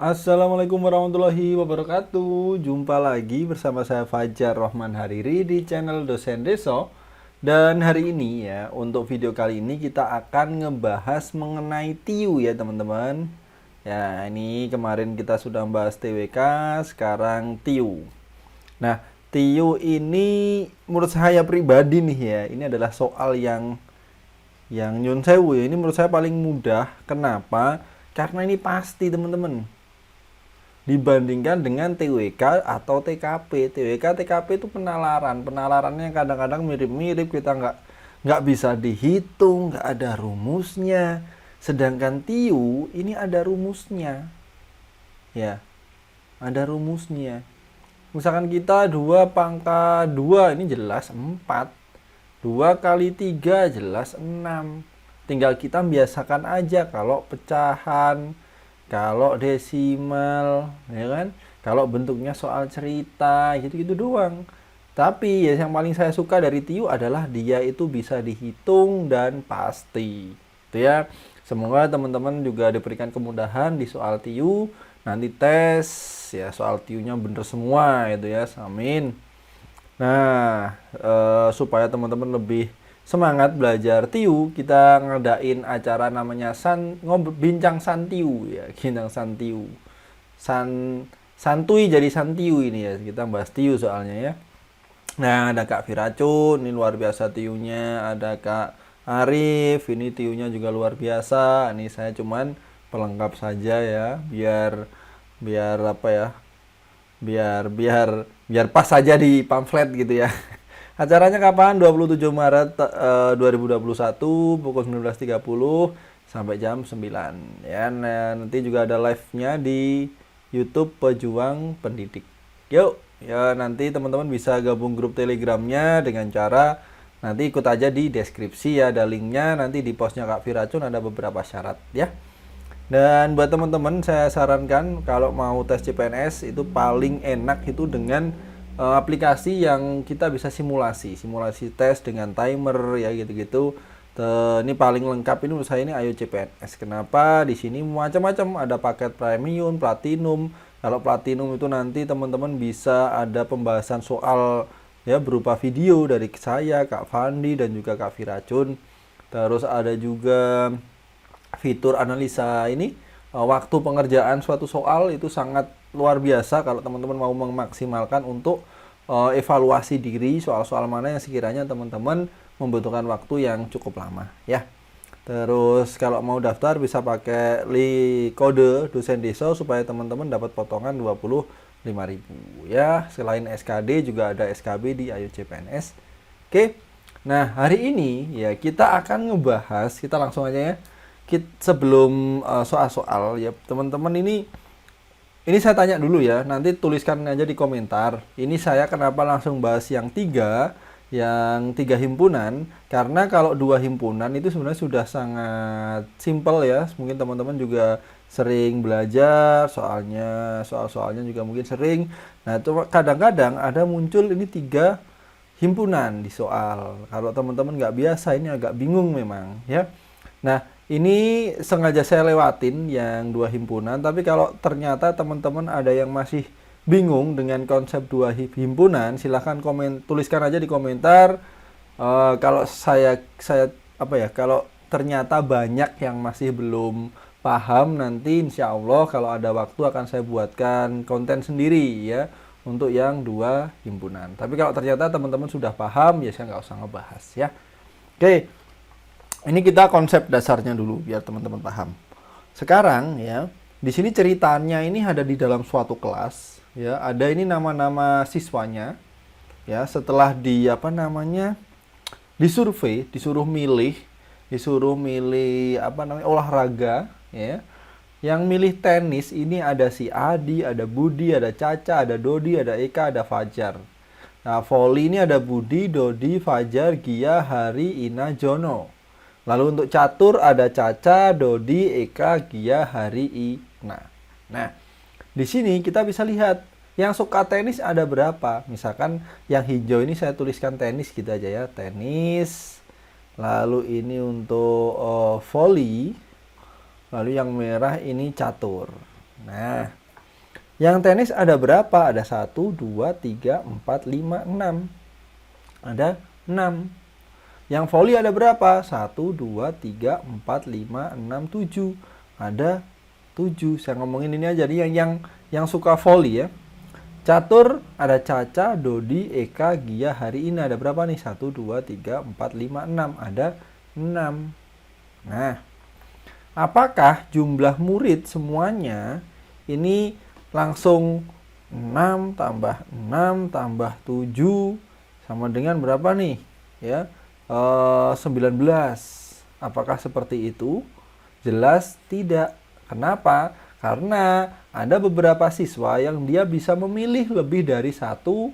Assalamualaikum warahmatullahi wabarakatuh. Jumpa lagi bersama saya Fajar Rahman Hariri di channel Dosen Deso. Dan hari ini ya, untuk video kali ini kita akan ngebahas mengenai TIU ya teman-teman. Ya, ini kemarin kita sudah bahas TWK, sekarang TIU. Nah, TIU ini menurut saya pribadi nih ya, ini adalah soal yang nyun sewu ya. Ini menurut saya paling mudah. Kenapa? Karena ini pasti teman-teman, dibandingkan dengan TWK atau TKP. TWK, TKP itu penalarannya kadang-kadang mirip-mirip, kita nggak bisa dihitung, nggak ada rumusnya. Sedangkan TIU ini ada rumusnya, ya, ada rumusnya. Misalkan kita 2 pangkat 2 ini jelas 4, 2 kali 3 jelas 6. Tinggal kita biasakan aja kalau pecahan, kalau desimal, ya kan? Kalau bentuknya soal cerita, gitu-gitu doang. Tapi ya yang paling saya suka dari TIU adalah dia itu bisa dihitung dan pasti. Itu ya. Semoga teman-teman juga diberikan kemudahan di soal TIU. Nanti tes ya soal TIU-nya bener semua itu ya. Amin. Nah, supaya teman-teman lebih semangat belajar TIU, kita ngadain acara namanya Bincang Santiu ya, Bincang Santiu. Santuy jadi Santiu ini ya, kita bahas TIU soalnya ya. Nah, ada Kak Viracun, ini luar biasa TIU-nya, ada Kak Arif, ini TIU-nya juga luar biasa. Ini saya cuman pelengkap saja ya, biar biar apa ya? Biar pas saja di pamflet gitu ya. Acaranya kapan? 27 Maret 2021 pukul 19.30 sampai jam 9 ya. Nah, nanti juga ada live-nya di YouTube Pejuang Pendidik. Yuk, ya nanti teman-teman bisa gabung grup Telegramnya dengan cara nanti ikut aja di deskripsi ya, ada linknya, nanti di postnya Kak Viracun ada beberapa syarat ya. Dan buat teman-teman saya sarankan kalau mau tes CPNS itu paling enak itu dengan aplikasi yang kita bisa simulasi tes dengan timer ya gitu-gitu. Ini paling lengkap ini menurut saya ini Ayo CPNS. Kenapa? Di sini macam-macam, ada paket premium, platinum. Kalau platinum itu nanti teman-teman bisa ada pembahasan soal ya berupa video dari saya, Kak Fandi dan juga Kak Viracun. Terus ada juga fitur analisa ini waktu pengerjaan suatu soal itu sangat luar biasa kalau teman-teman mau memaksimalkan untuk evaluasi diri soal-soal mana yang sekiranya teman-teman membutuhkan waktu yang cukup lama ya. Terus kalau mau daftar bisa pakai kode Dosen Deso supaya teman-teman dapat potongan 25.000 ya. Selain SKD juga ada SKB di Ayo CPNS. Oke. Nah, hari ini ya kita akan ngebahas, kita langsung aja ya. Sebelum soal-soal ya teman-teman, ini saya tanya dulu ya, nanti tuliskan aja di komentar. Ini saya kenapa langsung bahas yang tiga himpunan, karena kalau 2 himpunan itu sebenarnya sudah sangat simpel ya. Mungkin teman-teman juga sering belajar soal-soalnya juga mungkin sering. Nah, itu kadang-kadang ada muncul ini 3 himpunan di soal. Kalau teman-teman nggak biasa ini agak bingung memang ya. Nah, ini sengaja saya lewatin yang 2 himpunan, tapi kalau ternyata teman-teman ada yang masih bingung dengan konsep 2 himpunan, silahkan tuliskan aja di komentar. Kalau saya apa ya, kalau ternyata banyak yang masih belum paham, nanti insya Allah kalau ada waktu akan saya buatkan konten sendiri ya untuk yang 2 himpunan. Tapi kalau ternyata teman-teman sudah paham, ya saya nggak usah ngebahas ya. Oke. Ini kita konsep dasarnya dulu biar teman-teman paham. Sekarang ya, di sini ceritanya ini ada di dalam suatu kelas ya, ada ini nama-nama siswanya ya, setelah disurvei, disuruh milih olahraga ya. Yang milih tenis ini ada si Adi, ada Budi, ada Caca, ada Dodi, ada Eka, ada Fajar. Nah, voli ini ada Budi, Dodi, Fajar, Gia, Hari, Ina, Jono. Lalu untuk catur ada Caca, Dodi, Eka, Gia, Hari, Ina. Nah, di sini kita bisa lihat yang suka tenis ada berapa. Misalkan yang hijau ini saya tuliskan tenis gitu aja ya, tenis. Lalu ini untuk voli. Lalu yang merah ini catur. Nah, yang tenis ada berapa? Ada 1, 2, 3, 4, 5, 6. Ada 6. Yang voli ada berapa? 1, 2, 3, 4, 5, 6, 7. Ada 7. Saya ngomongin ini aja. Jadi yang suka voli ya. Catur ada Caca, Dodi, Eka, Gia, hari ini ada berapa nih? 1, 2, 3, 4, 5, 6. Ada 6. Nah, apakah jumlah murid semuanya ini langsung 6 tambah 6 tambah 7 sama dengan berapa nih? Ya, 19. Apakah seperti itu? Jelas tidak. Kenapa? Karena ada beberapa siswa yang dia bisa memilih lebih dari satu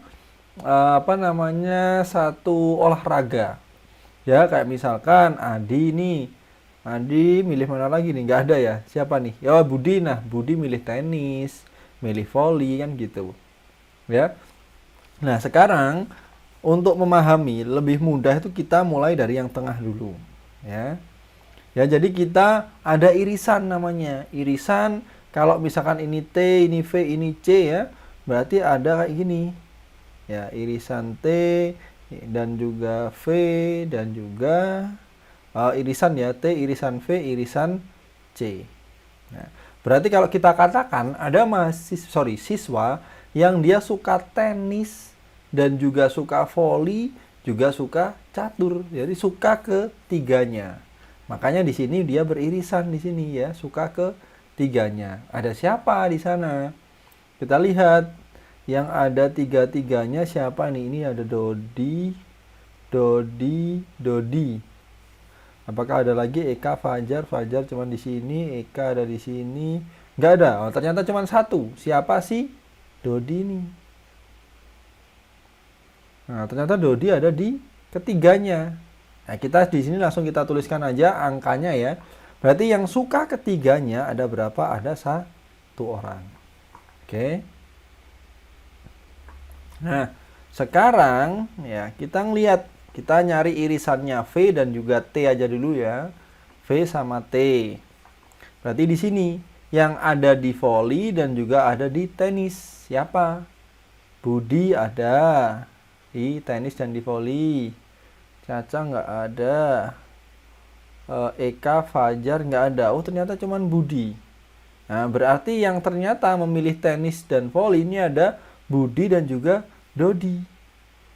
satu olahraga. Ya, kayak misalkan Adi nih. Adi milih mana lagi nih? Nggak ada ya. Siapa nih? Ya, Budi. Nah, Budi milih tenis, milih voli kan gitu. Ya. Nah, sekarang untuk memahami lebih mudah itu kita mulai dari yang tengah dulu, ya. Ya, jadi kita ada irisan namanya. Irisan kalau misalkan ini T, ini V, ini C ya, berarti ada kayak gini. Ya, irisan T dan juga V dan juga irisan ya, T, irisan V, irisan C. Nah, berarti kalau kita katakan ada siswa yang dia suka tenis dan juga suka voli, juga suka catur. Jadi suka ketiganya. Makanya di sini dia beririsan di sini ya, suka ketiganya. Ada siapa di sana? Kita lihat yang ada tiga-tiganya siapa nih? Ini ada Dodi, Dodi. Apakah ada lagi Eka, Fajar? Fajar cuma di sini, Eka ada di sini. Nggak ada. Oh, ternyata cuma satu. Siapa sih? Dodi nih. Nah, ternyata Dodi ada di ketiganya. Nah, kita di sini langsung kita tuliskan aja angkanya ya. Berarti yang suka ketiganya ada berapa? Ada 1 orang. Oke. Nah, sekarang ya kita ngelihat, kita nyari irisannya V dan juga T aja dulu ya. V sama T. Berarti di sini yang ada di voli dan juga ada di tenis. Siapa? Budi ada di tenis dan di voli. Caca nggak ada. Eka, Fajar nggak ada. Oh, ternyata cuman Budi. Nah, berarti yang ternyata memilih tenis dan voli ini ada Budi dan juga Dodi.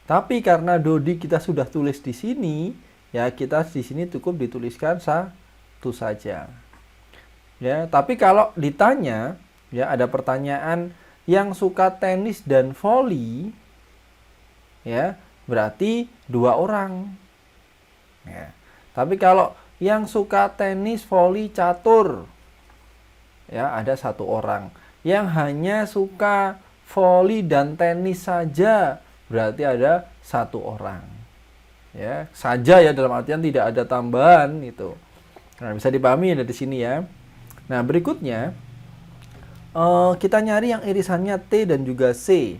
Tapi karena Dodi kita sudah tulis di sini, ya kita di sini cukup dituliskan satu saja. Ya, tapi kalau ditanya, ya ada pertanyaan yang suka tenis dan voli, ya berarti 2 orang. Ya. Tapi kalau yang suka tenis, voli, catur, ya ada 1 orang. Yang hanya suka voli dan tenis saja, berarti ada 1 orang. Ya, saja ya, dalam artian tidak ada tambahan itu. Nah, bisa dipahami dari sini ya. Nah, berikutnya kita nyari yang irisannya T dan juga C.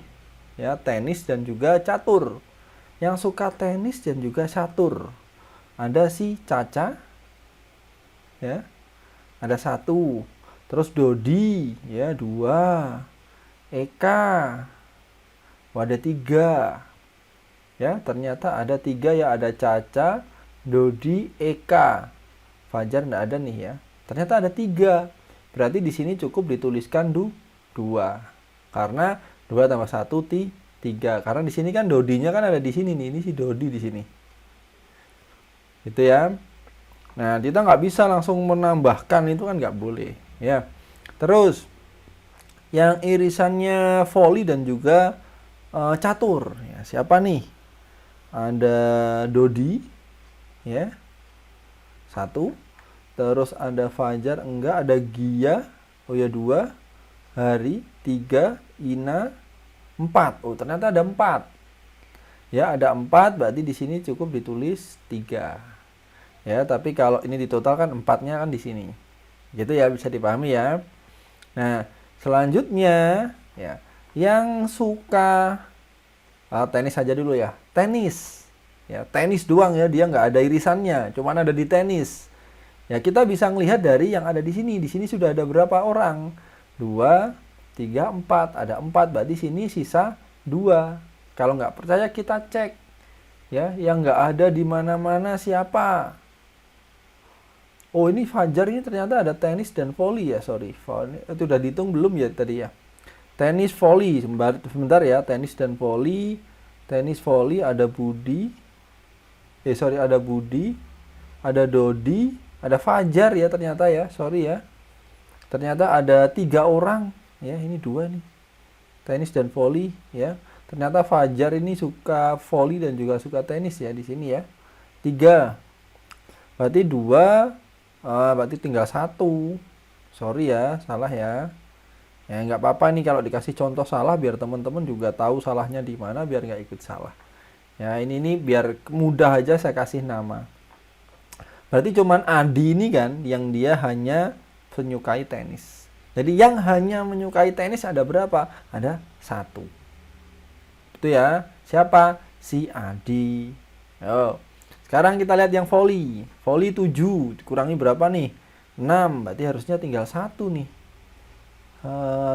Ya, tenis dan juga catur. Yang suka tenis dan juga catur. Ada si Caca. Ya. Ada 1. Terus Dodi, ya 2. Eka. Ada 3. Ya, ternyata ada 3 ya, ada Caca, Dodi, Eka. Fajar enggak ada nih ya. Ternyata ada 3. Berarti di sini cukup dituliskan 2. Karena 2 tambah 1 3. Karena di sini kan Dodinya kan ada di sini nih. Ini si Dodi di sini. Gitu ya. Nah, kita nggak bisa langsung menambahkan, itu kan nggak boleh. Ya. Terus yang irisannya voli dan juga catur. Ya, siapa nih? Ada Dodi, ya 1. Terus ada Fajar, enggak. Ada Gia, oh ya 2. Hari 3, Ina 4. Oh, ternyata ada 4. Ya, ada 4, berarti di sini cukup ditulis 3. Ya, tapi kalau ini ditotalkan 4-nya kan di sini. Gitu ya, bisa dipahami ya. Nah, selanjutnya ya, yang suka tenis saja dulu ya. Tenis. Ya, tenis doang ya, dia nggak ada irisannya, cuman ada di tenis. Ya, kita bisa melihat dari yang ada di sini. Di sini sudah ada berapa orang? 2, 3, 4. Ada 4, berarti sini sisa 2. Kalau nggak percaya kita cek. Ya, yang nggak ada di mana-mana siapa? Oh, ini Fajar ini ternyata ada tenis dan voli ya, sorry. Itu udah dihitung belum ya tadi ya? Tenis voli, sebentar ya, tenis dan voli. Tenis voli ada Budi. Ada Budi, ada Dodi, ada Fajar ya ternyata ya, sorry ya. Ternyata ada 3 orang, ya ini 2 nih. Tenis dan voli ya. Ternyata Fajar ini suka voli dan juga suka tenis ya di sini ya. 3. Berarti 2, berarti tinggal 1. Sorry ya, salah ya. Ya nggak apa-apa nih kalau dikasih contoh salah biar teman-teman juga tahu salahnya di mana biar nggak ikut salah. Ya ini nih biar mudah aja saya kasih nama. Berarti cuman Adi ini kan yang dia hanya menyukai tenis. Jadi yang hanya menyukai tenis ada berapa? Ada 1. Itu ya. Siapa? Si Adi. Yo. Sekarang kita lihat yang voli. Voli 7 dikurangi berapa nih? 6. Berarti harusnya tinggal 1 nih.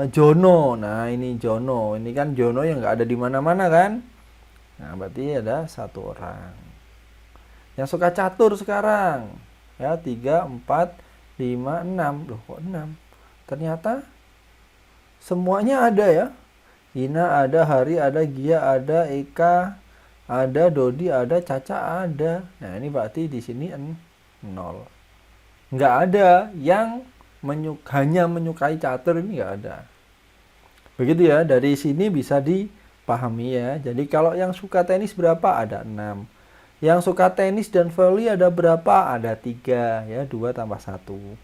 Jono. Nah, ini Jono. Ini kan Jono yang nggak ada di mana-mana kan? Nah, berarti ada 1 orang. Yang suka catur sekarang. Ya, 3, 4, 5, 6. Loh, kok 6? Ternyata semuanya ada ya. Ina ada, Hari ada, Gia ada, Eka ada, Dodi ada, Caca ada. Nah, ini berarti di sini 0. Nggak ada yang hanya menyukai catur, ini nggak ada. Begitu ya, dari sini bisa dipahami ya. Jadi kalau yang suka tenis berapa? Ada 6. Yang suka tenis dan voli ada berapa? Ada 3 ya, 2 tambah 1.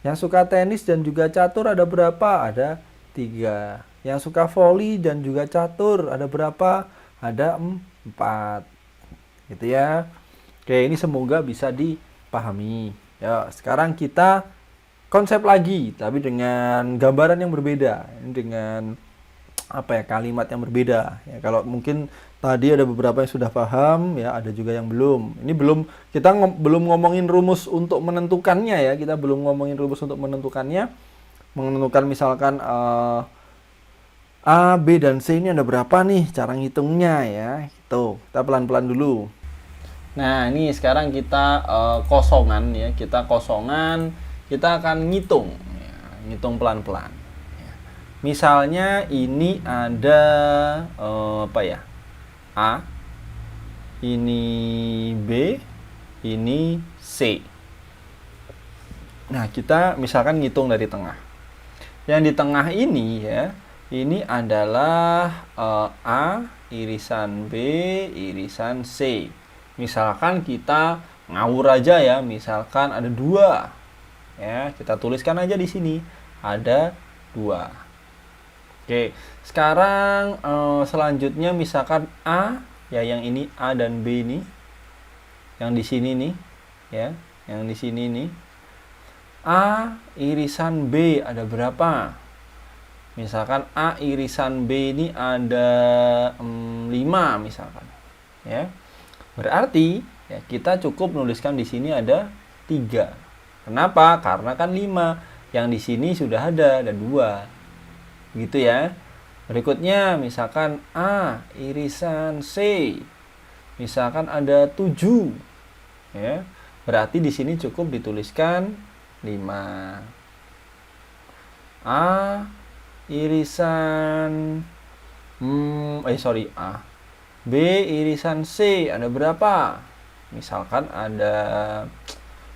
Yang suka tenis dan juga catur ada berapa? Ada 3. Yang suka voli dan juga catur ada berapa? Ada 4. Gitu ya. Oke, ini semoga bisa dipahami. Ya, sekarang kita konsep lagi, tapi dengan gambaran yang berbeda, dengan kalimat yang berbeda. Ya, kalau mungkin tadi ada beberapa yang sudah paham, ya ada juga yang belum. Ini kita belum ngomongin rumus untuk menentukannya ya. Kita belum ngomongin rumus untuk menentukannya. Menentukan misalkan A, B dan C ini ada berapa nih cara ngitungnya ya. Gitu. Kita pelan-pelan dulu. Nah, ini sekarang kita kosongan ya. Kita kosongan. Kita akan ngitung, ya, ngitung pelan-pelan. Ya. Misalnya ini ada A, ini B, ini C. Nah, kita misalkan ngitung dari tengah. Yang di tengah ini ya, ini adalah A irisan B irisan C. Misalkan kita ngawur aja ya, misalkan ada 2. Ya, kita tuliskan aja di sini ada 2. Oke, sekarang selanjutnya misalkan A ya, yang ini A dan B ini, yang di sini nih ya, yang di sini nih A irisan B ada berapa? Misalkan A irisan B ini ada 5 misalkan ya, berarti ya kita cukup menuliskan di sini ada 3. Kenapa? Karena kan 5. Yang di sini sudah ada 2. Gitu ya. Berikutnya misalkan A irisan C. Misalkan ada 7. Ya. Berarti di sini cukup dituliskan 5. A irisan A. B irisan C ada berapa? Misalkan ada,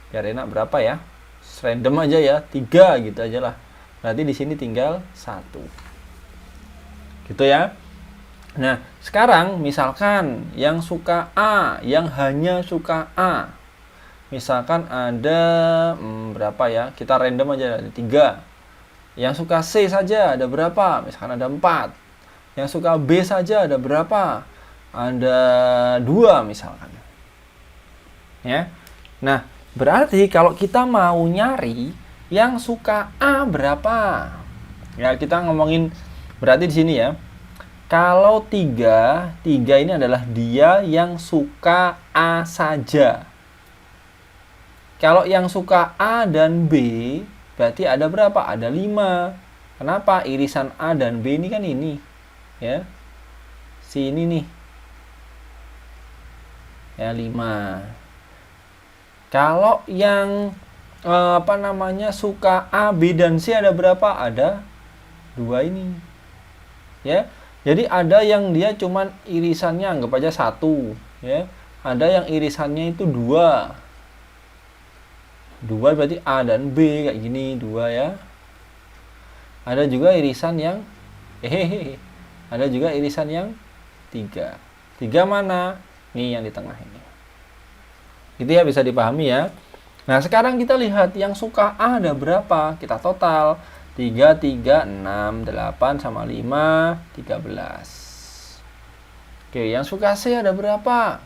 biar enak berapa ya, random aja ya, 3 gitu aja lah. Berarti di sini tinggal 1 gitu ya. Nah sekarang misalkan yang suka A, yang hanya suka A, misalkan ada berapa ya, kita random aja, ada 3. Yang suka C saja ada berapa? Misalkan ada 4. Yang suka B saja ada berapa? Ada 2 misalkan ya. Nah berarti kalau kita mau nyari yang suka A berapa? Ya, kita ngomongin berarti di sini ya. Kalau 3 ini adalah dia yang suka A saja. Kalau yang suka A dan B berarti ada berapa? Ada 5. Kenapa? Irisan A dan B ini kan ini, ya. Si ini nih. Ya, 5. Kalau yang suka A, B dan C ada berapa? Ada 2 ini. Ya. Jadi ada yang dia cuman irisannya anggap aja 1, ya. Ada yang irisannya itu 2. 2 berarti A dan B kayak gini, 2 ya. Ada juga irisan yang ada juga irisan yang 3. 3 mana? Nih yang di tengah ini. Itu ya, bisa dipahami ya. Nah, sekarang kita lihat yang suka A ada berapa? Kita total. 3, 3, 6, 8 sama 5, 13. Oke, yang suka C ada berapa?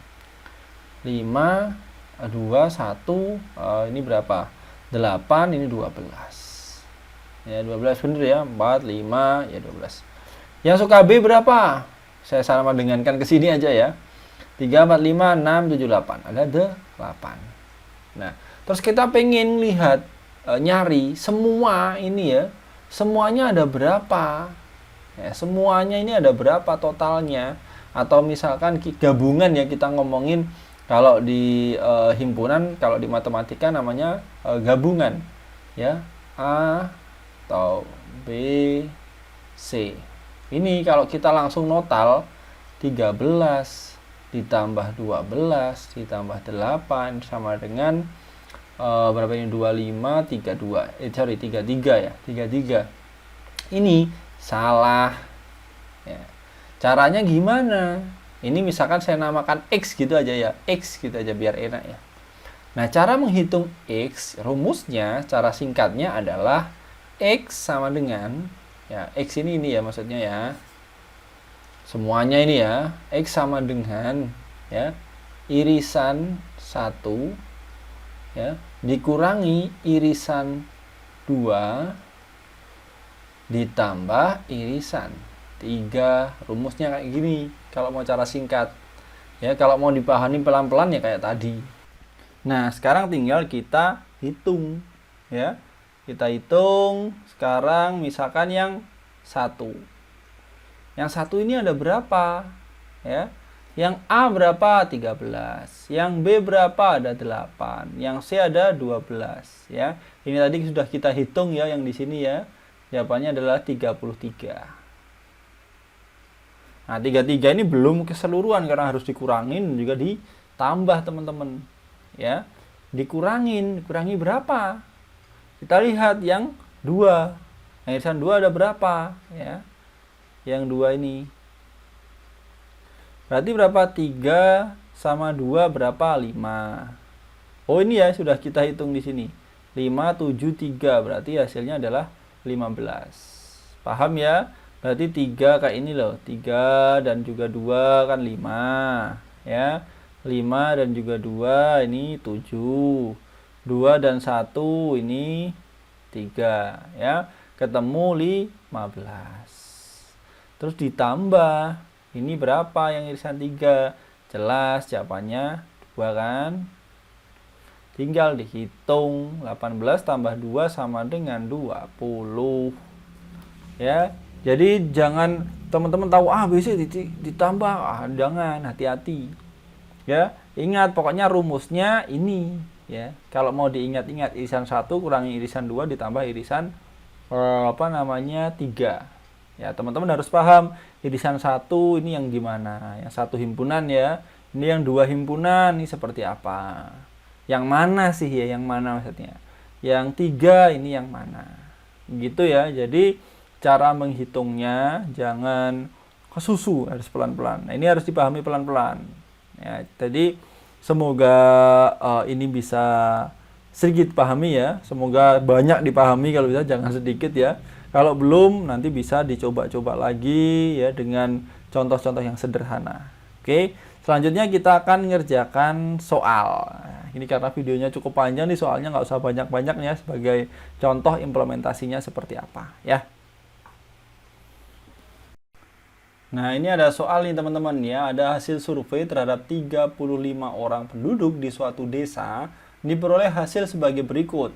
5, 2, 1, ini berapa? 8, ini 12. Ya, 12 bener ya. 4, 5, ya 12. Yang suka B berapa? Saya sama dengankan ke sini aja ya. 3, 4, 5, 6, 7, 8. Ada 8. Nah, terus kita pengen lihat, nyari semua ini ya. Semuanya ada berapa? Ya, semuanya ini ada berapa totalnya? Atau misalkan gabungan ya, kita ngomongin kalau di himpunan, kalau di matematika namanya gabungan. Ya, A atau B, C. Ini kalau kita langsung notal 13 ditambah 12 ditambah 8 sama dengan berapa ini? 25, 32. 33 ya. 33. Ini salah. Ya. Caranya gimana? Ini misalkan saya namakan X gitu aja ya. X gitu aja biar enak ya. Nah, cara menghitung X, rumusnya, cara singkatnya adalah X sama dengan, ya, X ini ya maksudnya ya. Semuanya ini ya, X sama dengan, ya, irisan 1, ya, dikurangi irisan 2 ditambah irisan 3. Rumusnya kayak gini kalau mau cara singkat. Ya, kalau mau dipahami pelan-pelan ya kayak tadi. Nah, sekarang tinggal kita hitung, ya. Kita hitung sekarang misalkan yang 1. Yang 1 ini ada berapa? Ya. Yang A berapa? 13. Yang B berapa? Ada 8. Yang C ada 12, ya. Ini tadi sudah kita hitung ya yang di sini ya. Jawabannya adalah 33. Nah, 33 ini belum keseluruhan karena harus dikurangin juga ditambah, teman-teman. Ya. Dikurangi berapa? Kita lihat yang 2. Yang irisan 2 ada berapa? Ya. Yang 2 ini. Berarti berapa? 3 sama 2 berapa? 5. Oh, ini ya sudah kita hitung di sini. 5, 7, 3. Berarti hasilnya adalah 15. Paham ya? Berarti 3 kayak ini loh. 3 dan juga 2 kan 5. Ya. 5 dan juga 2 ini 7. 2 dan 1 ini 3. Ya. Ketemu 15. Terus ditambah, ini berapa yang irisan 3? Jelas jawabannya 2 kan? Tinggal dihitung, 18 tambah 2 sama dengan 20. Ya, jadi jangan teman-teman tahu BC ditambah, jangan, hati-hati. Ya, ingat pokoknya rumusnya ini, ya. Kalau mau diingat-ingat, irisan 1 kurangi irisan 2 ditambah irisan 3. Ya, teman-teman harus paham irisan 1 ini yang gimana. Yang 1 himpunan ya. Ini yang 2 himpunan ini seperti apa. Yang mana sih ya? Yang mana maksudnya? Yang 3 ini yang mana? Gitu ya. Jadi cara menghitungnya jangan kesusu, harus pelan-pelan. Nah, ini harus dipahami pelan-pelan. Ya, jadi semoga ini bisa sedikit pahami ya. Semoga banyak dipahami, kalau bisa jangan sedikit ya. Kalau belum, nanti bisa dicoba-coba lagi ya dengan contoh-contoh yang sederhana. Oke, selanjutnya kita akan mengerjakan soal. Ini karena videonya cukup panjang nih, soalnya nggak usah banyak-banyaknya, sebagai contoh implementasinya seperti apa ya. Nah, ini ada soal nih teman-teman ya. Ada hasil survei terhadap 35 orang penduduk di suatu desa. Diperoleh hasil sebagai berikut.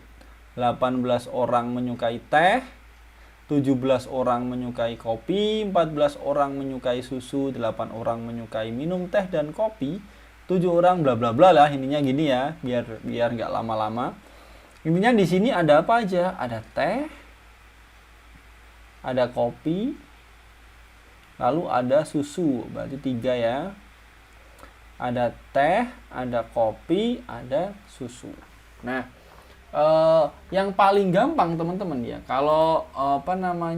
18 orang menyukai teh, 17 orang menyukai kopi, 14 orang menyukai susu, 8 orang menyukai minum teh dan kopi, 7 orang bla bla bla lah, intinya gini ya, biar nggak lama-lama. Intinya di sini ada apa aja? Ada teh, ada kopi, lalu ada susu, berarti 3 ya. Ada teh, ada kopi, ada susu. Nah, yang paling gampang teman-teman ya, kalau pertama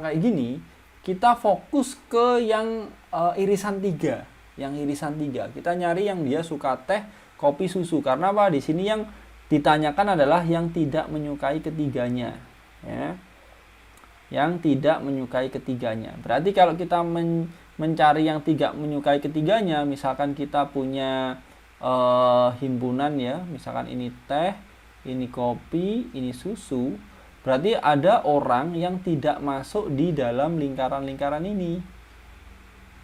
kayak gini, kita fokus ke yang irisan 3. Yang irisan 3. Kita nyari yang dia suka teh, kopi, susu. Karena apa? Di sini yang ditanyakan adalah yang tidak menyukai ketiganya, ya. Yang tidak menyukai ketiganya. Berarti kalau kita mencari yang tidak menyukai ketiganya, misalkan kita punya himpunan ya, misalkan ini teh, ini kopi, ini susu, berarti ada orang yang tidak masuk di dalam lingkaran-lingkaran ini.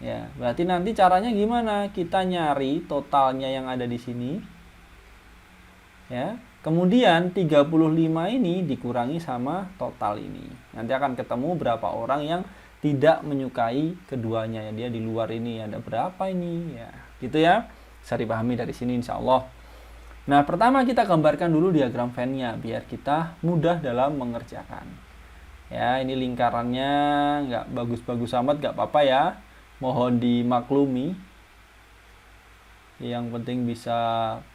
Ya, berarti nanti caranya gimana? Kita nyari totalnya yang ada di sini. Ya. Kemudian 35 ini dikurangi sama total ini. Nanti akan ketemu berapa orang yang tidak menyukai keduanya. Ya, dia di luar ini ada berapa ini? Ya, gitu ya. Bisa dipahami dari sini insya Allah. Nah, pertama kita gambarkan dulu diagram Venn-nya biar kita mudah dalam mengerjakan. Ya, ini lingkarannya nggak bagus-bagus amat, nggak apa-apa ya. Mohon dimaklumi. Yang penting bisa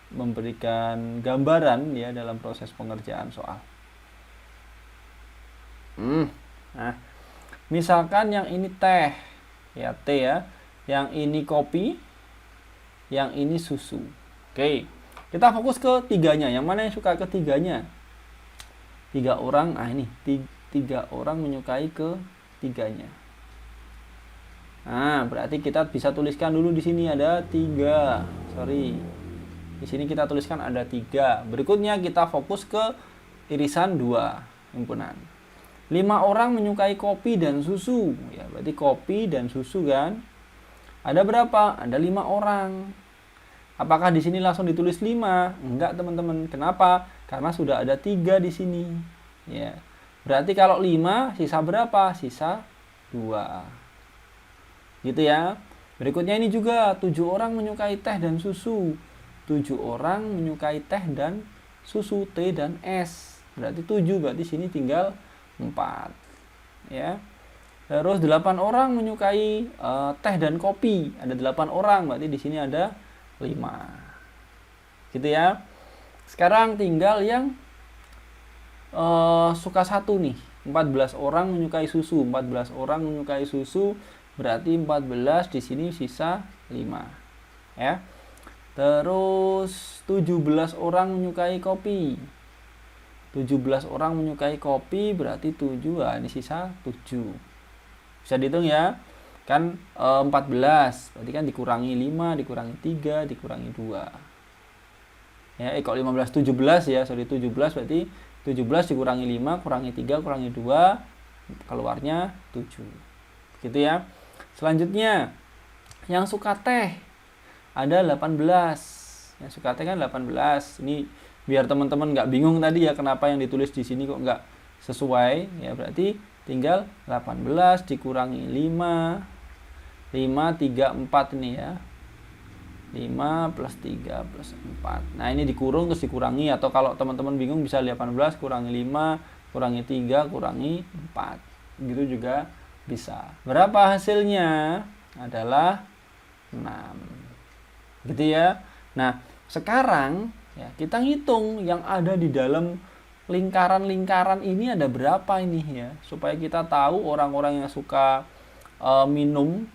memberikan gambaran ya dalam proses pengerjaan soal. Nah, misalkan yang ini teh, ya T ya, yang ini kopi, yang ini susu. Oke, kita fokus ke tiganya. Yang mana yang suka ketiganya? 3 orang. Ah ini 3 orang menyukai ketiganya. Nah, berarti kita bisa tuliskan dulu di sini ada 3. Di sini kita tuliskan ada 3. Berikutnya kita fokus ke irisan 2 himpunan. 5 orang menyukai kopi dan susu. Ya, berarti kopi dan susu kan. Ada berapa? Ada 5 orang. Apakah di sini langsung ditulis 5? Enggak, teman-teman. Kenapa? Karena sudah ada 3 di sini. Ya. Berarti kalau 5 sisa berapa? Sisa 2. Gitu ya. Berikutnya ini juga 7 orang menyukai teh dan susu. 7 orang menyukai teh dan susu, T dan S. Berarti 7, berarti sini tinggal 4. Ya. Terus 8 orang menyukai teh dan kopi. Ada 8 orang, berarti di sini ada 5. Gitu ya. Sekarang tinggal yang suka satu nih. 14 orang menyukai susu. 14 orang menyukai susu, berarti 14 di sini sisa 5. Ya. Terus 17 orang menyukai kopi. 17 orang menyukai kopi berarti 7. Nah, ini sisa 7. Bisa dihitung ya. Kan 14. Berarti kan dikurangi 5, dikurangi 3, dikurangi 2. Ya, kok 15 17 ya. 17 berarti 17 dikurangi 5, kurangi 3, kurangi 2, keluarnya 7. Gitu ya. Selanjutnya yang suka teh ada 18. Yang suka teh kan 18. Ini biar teman-teman nggak bingung tadi ya kenapa yang ditulis di sini kok nggak sesuai. Ya berarti tinggal 18 dikurangi 5. 5, 3, 4 ini ya. 5 plus 3 plus 4. Nah ini dikurung terus dikurangi. Atau kalau teman-teman bingung bisa 18 kurangi 5, kurangi 3, kurangi 4. Gitu juga bisa. Berapa hasilnya? Adalah 6. Gitu ya. Nah, sekarang ya kita ngitung yang ada di dalam lingkaran-lingkaran ini ada berapa ini ya, supaya kita tahu orang-orang yang suka minum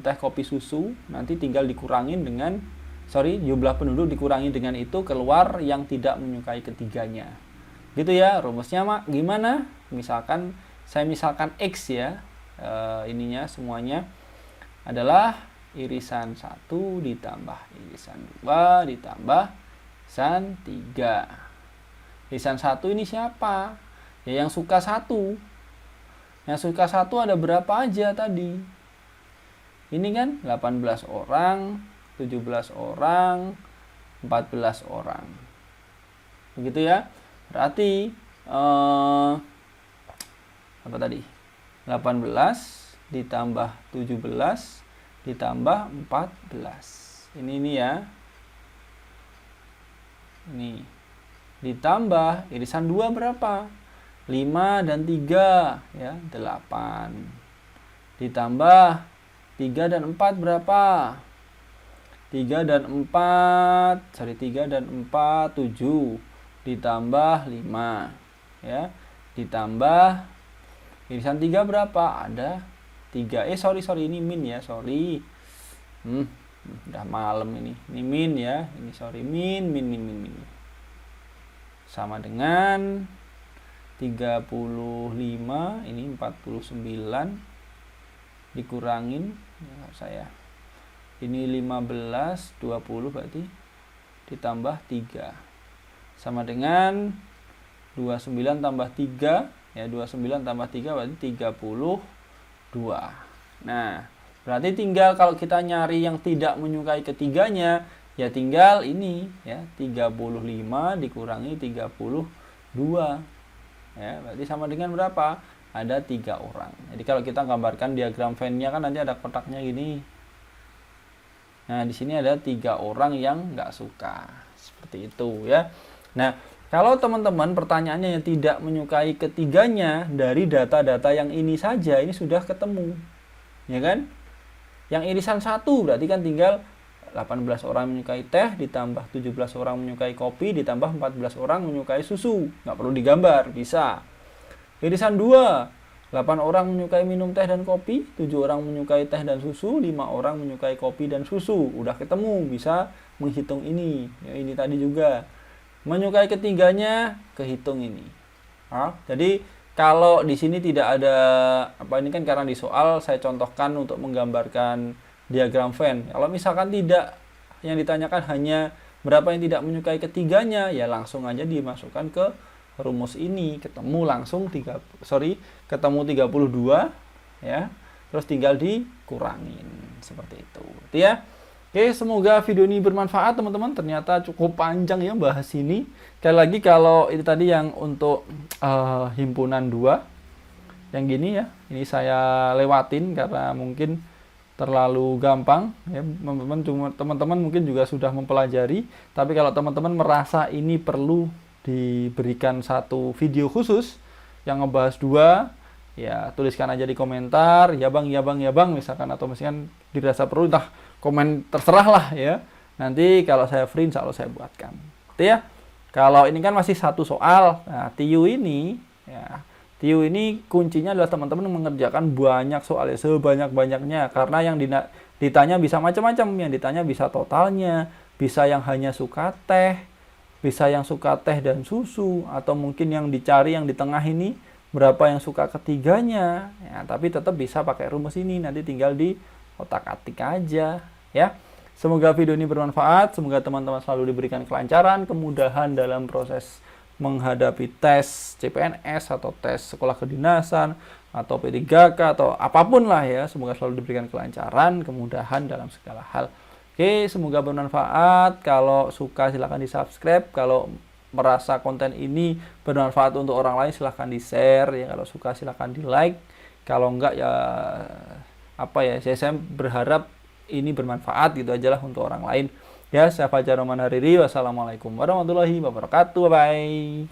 teh, kopi, susu nanti tinggal dikurangin dengan jumlah penduduk dikurangi dengan itu keluar yang tidak menyukai ketiganya. Gitu ya. Rumusnya gimana? Misalkan saya misalkan X ya, ininya semuanya adalah irisan 1 ditambah irisan 2 ditambah irisan 3. Irisan 1 ini siapa? Ya yang suka 1. Yang suka 1 ada berapa aja tadi? Ini kan 18 orang, 17 orang, 14 orang. Begitu ya. Berarti apa tadi? 18 ditambah 17 ditambah 14. Ini ya. Ini. Ditambah irisan 2 berapa? 5 dan 3 ya, 8. Ditambah 3 dan 4 berapa? 3 dan 4, 7. Ditambah 5 ya. Ditambah irisan 3 berapa? Ada 3. Sorry ini min ya, sorry. Udah malam ini. Ini min ya. Ini sorry min. Sama dengan 35, ini 49 dikurangin ya, saya. Ini 15, 20 berarti ditambah 3. Sama dengan 29 tambah 3 ya, 29 tambah 3 berarti 32. Nah, berarti tinggal kalau kita nyari yang tidak menyukai ketiganya, ya tinggal ini ya, 35 dikurangi 32. Ya, berarti sama dengan berapa? Ada 3 orang. Jadi kalau kita gambarkan diagram Venn-nya kan nanti ada kotaknya gini. Nah, di sini ada 3 orang yang nggak suka. Seperti itu ya. Nah, kalau teman-teman pertanyaannya yang tidak menyukai ketiganya dari data-data yang ini saja, ini sudah ketemu. Ya kan? Yang irisan 1 berarti kan tinggal 18 orang menyukai teh, ditambah 17 orang menyukai kopi, ditambah 14 orang menyukai susu. Nggak perlu digambar, bisa. Irisan 2, 8 orang menyukai minum teh dan kopi, 7 orang menyukai teh dan susu, 5 orang menyukai kopi dan susu. Udah ketemu, bisa menghitung ini. Ya, ini tadi juga. Menyukai ketiganya, kehitung ini. Jadi kalau di sini tidak ada, ini kan karena di soal saya contohkan untuk menggambarkan diagram Venn. Kalau misalkan tidak, yang ditanyakan hanya berapa yang tidak menyukai ketiganya, ya langsung aja dimasukkan ke rumus ini, ketemu langsung ketemu 32 ya. Terus tinggal dikurangin seperti itu. Ya. Oke, semoga video ini bermanfaat teman-teman. Ternyata cukup panjang ya bahas ini. Sekali lagi kalau ini tadi yang untuk himpunan 2 yang gini ya, ini saya lewatin karena mungkin terlalu gampang ya, teman-teman mungkin juga sudah mempelajari, tapi kalau teman-teman merasa ini perlu diberikan satu video khusus yang ngebahas 2, ya tuliskan aja di komentar, ya bang misalkan, atau misalkan dirasa perlu, entah komen terserah lah ya. Nanti kalau saya free insya Allah saya buatkan. Gitu ya. Kalau ini kan masih satu soal. Nah, TIU ini ya, TIU ini kuncinya adalah teman-teman mengerjakan banyak soal ya, sebanyak-banyaknya, karena yang ditanya bisa macam-macam, yang ditanya bisa totalnya, bisa yang hanya suka teh, bisa yang suka teh dan susu, atau mungkin yang dicari yang di tengah ini berapa yang suka ketiganya ya, tapi tetap bisa pakai rumus ini, nanti tinggal di otak-atik aja ya. Semoga video ini bermanfaat, semoga teman-teman selalu diberikan kelancaran, kemudahan dalam proses menghadapi tes CPNS atau tes sekolah kedinasan atau P3K atau apapun lah ya. Semoga selalu diberikan kelancaran, kemudahan dalam segala hal. Oke, semoga bermanfaat. Kalau suka silahkan di subscribe. Kalau merasa konten ini bermanfaat untuk orang lain silahkan di share ya. Kalau suka silahkan di like. Kalau enggak ya saya berharap ini bermanfaat gitu aja lah untuk orang lain. Ya, saya Fajar Roman Hariri. Wassalamualaikum warahmatullahi wabarakatuh. Bye.